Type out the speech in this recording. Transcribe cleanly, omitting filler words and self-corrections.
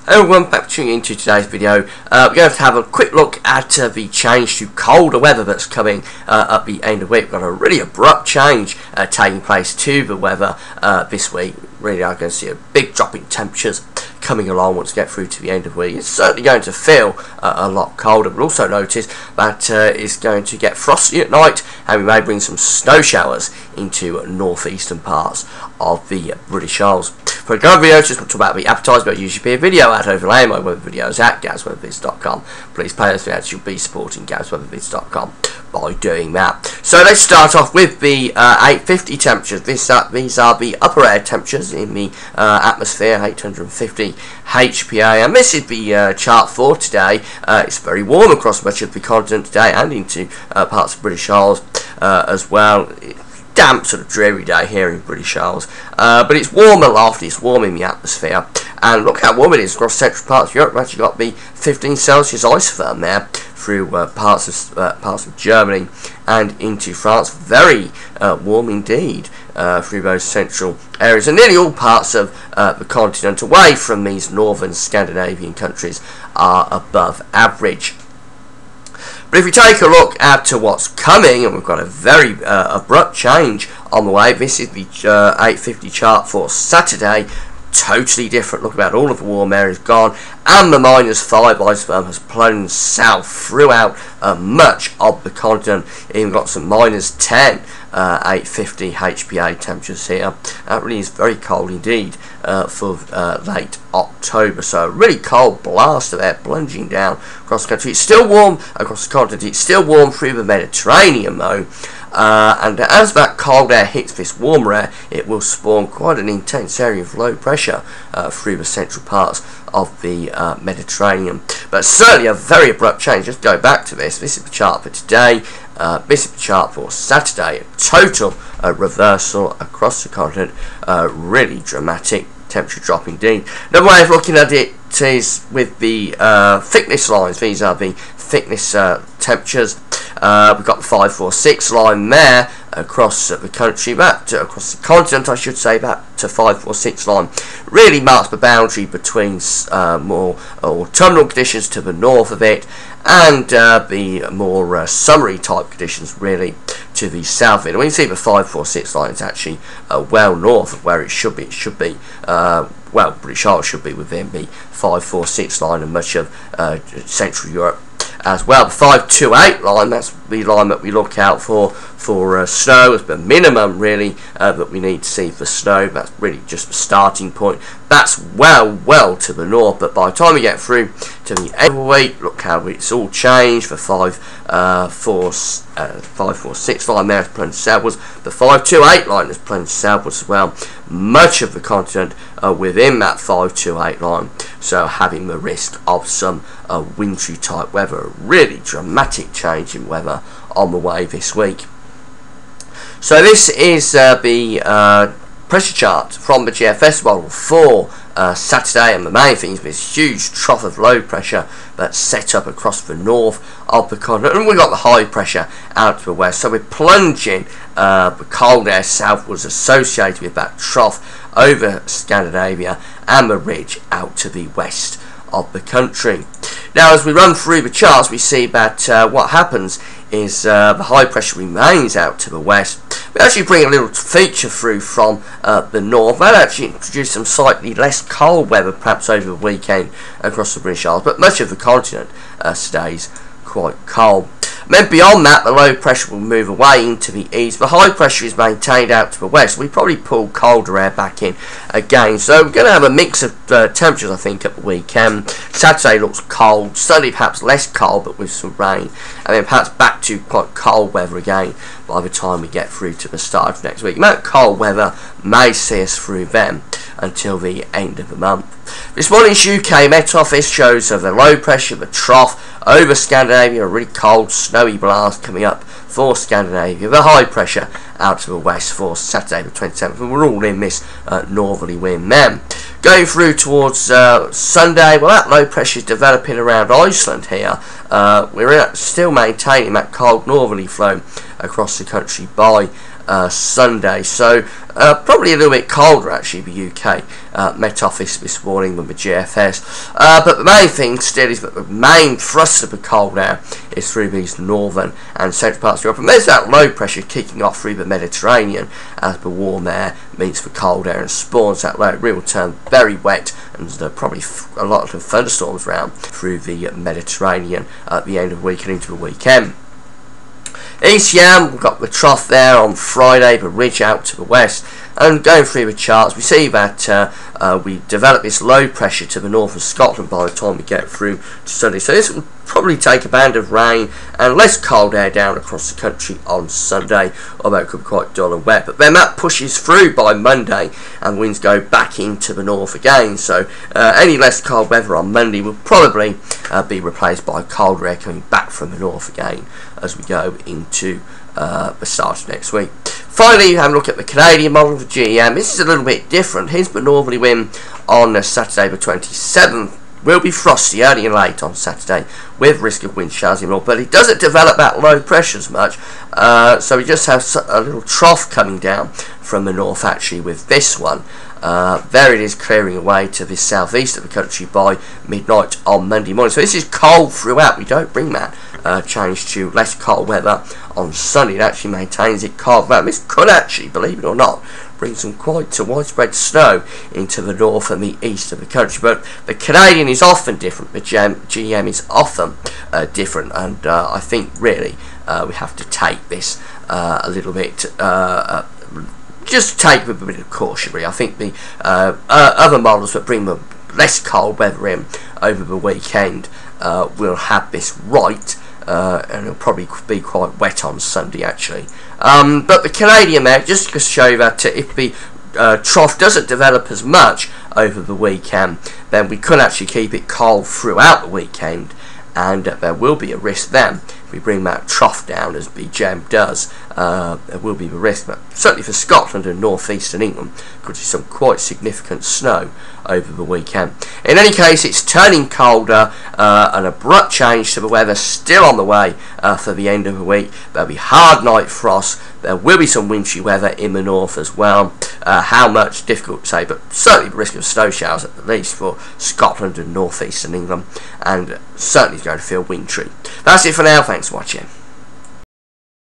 Hello everyone, back tuning into today's video. We're going to have a quick look at the change to colder weather that's coming at the end of the week. We've got a really abrupt change taking place to the weather this week. Really are going to see a big drop in temperatures coming along once we get through to the end of the week. It's certainly going to feel a lot colder, but also notice that it's going to get frosty at night, and we may bring some snow showers into northeastern parts of the British Isles. For a current video, just want to talk about the advertisement. Usually be a video ad overlaying my weather videos at GavsWeatherVids.com. Please pay those videos. You'll be supporting GavsWeatherVids.com by doing that. So let's start off with the 850 temperatures. These are the upper air temperatures in the atmosphere, 850 HPA, and this is the chart for today. It's very warm across much of the continent today and into parts of British Isles as well. Damp, sort of dreary day here in British Isles, but it's warm aloft, it's warm in the atmosphere, and look how warm it is across central parts of Europe. We've actually got the 15 Celsius isotherm there through parts of Germany and into France. Very warm indeed through those central areas, and nearly all parts of the continent away from these northern Scandinavian countries are above average. But if we take a look at what's coming, and we've got a very abrupt change on the way. This is the 850 chart for Saturday. Totally different. Look, about all of the warm areas gone, and the -5 isotherm has plunged south throughout much of the continent. Even got some -10 850 HPA temperatures here. That really is very cold indeed for late October. So a really cold blast of air plunging down across the country. It's still warm across the continent. It's still warm through the Mediterranean though. And as that cold air hits this warmer air, it will spawn quite an intense area of low pressure through the central parts of the Mediterranean. But certainly a very abrupt change. Let's go back to this. This is the chart for today. This is the chart for Saturday. A total reversal across the continent. Really dramatic temperature drop indeed. Another way of looking at it is with the thickness lines. These are the thickness temperatures. We've got the 546 line there across the country, across the continent I should say. That to 546 line really marks the boundary between more autumnal conditions to the north of it and the more summery type conditions really to the south of it. And when you see the 546 line, it's actually well north of where it should be. It should be well, British Isles should be within the 546 line, and much of Central Europe as well. The 528 line, that's the line that we look out for snow as the minimum really that we need to see for snow. That's really just the starting point. That's well to the north, but by the time we get through to the end of the week, look how it's all changed. The 546 line there has plunged southwards. The 528 line has plunged southwards as well. Much of the continent within that 528 line, so having the risk of some wintry type weather. Really dramatic change in weather on the way this week. So this is the pressure chart from the GFS model for Saturday, and the main thing is this huge trough of low pressure that's set up across the north of the continent, and we've got the high pressure out to the west. So we're plunging the cold air southwards associated with that trough over Scandinavia and the ridge out to the west of the country. Now as we run through the charts, we see that what happens is the high pressure remains out to the west. We actually bring a little feature through from the north. That actually introduced some slightly less cold weather perhaps over the weekend across the British Isles, but much of the continent stays quite cold. And then beyond that, the low pressure will move away into the east. The high pressure is maintained out to the west. We probably pull colder air back in again. So we're going to have a mix of temperatures, I think, at the weekend. Saturday looks cold. Sunday perhaps less cold, but with some rain. And then perhaps back to quite cold weather again by the time we get through to the start of next week. That cold weather may see us through then until the end of the month. This morning's UK Met Office shows the low pressure, the trough over Scandinavia, a really cold, snowy blast coming up for Scandinavia, the high pressure out to the west for Saturday the 27th, and we're all in this northerly wind then. Going through towards Sunday, well, that low pressure is developing around Iceland here. We're still maintaining that cold northerly flow across the country by Sunday. So probably a little bit colder actually, the UK Met Office this morning with the GFS. But the main thing still is that the main thrust of the cold now is through these northern and central parts of Europe. And there's that low pressure kicking off through the Mediterranean as the warm air meets the cold air and spawns that low. It will turn very wet, and there's probably a lot of thunderstorms around through the Mediterranean at the end of the week and into the weekend. East Yam, we've got the trough there on Friday, the ridge out to the west, and going through the charts we see that we develop this low pressure to the north of Scotland by the time we get through to Sunday. So this will probably take a band of rain and less cold air down across the country on Sunday, although it could be quite dull and wet. But then that pushes through by Monday and winds go back into the north again. So any less cold weather on Monday will probably be replaced by colder air coming back from the north again as we go into the start of next week. Finally, have a look at the Canadian model for GEM. This is a little bit different. Here's the northerly wind on Saturday the 27th. Will be frosty early and late on Saturday with risk of wind showers in north, but it doesn't develop that low pressure as much, so we just have a little trough coming down from the north actually with this one. There it is clearing away to the southeast of the country by midnight on Monday morning. So this is cold throughout. We don't bring that change to less cold weather on Sunday. It actually maintains it cold. This could actually, believe it or not, bring some quite widespread snow into the north and the east of the country. But the Canadian is often different. The GEM is often different, and I think really we have to take this a little bit. Just take with a bit of caution, really. I think the other models that bring the less cold weather in over the weekend will have this right, and it'll probably be quite wet on Sunday actually. But the Canadian there, just to show you that if the trough doesn't develop as much over the weekend, then we could actually keep it cold throughout the weekend, and there will be a risk then. If we bring that trough down as the GEM does, there will be a risk, but certainly for Scotland and northeastern England could see some quite significant snow over the weekend. In any case, it's turning colder, an abrupt change to the weather still on the way for the end of the week. There'll be hard night frost, there will be some wintry weather in the north as well. How much, difficult to say, but certainly the risk of snow showers at least for Scotland and northeastern England, and certainly it's going to feel wintry. That's it for now, thanks for watching.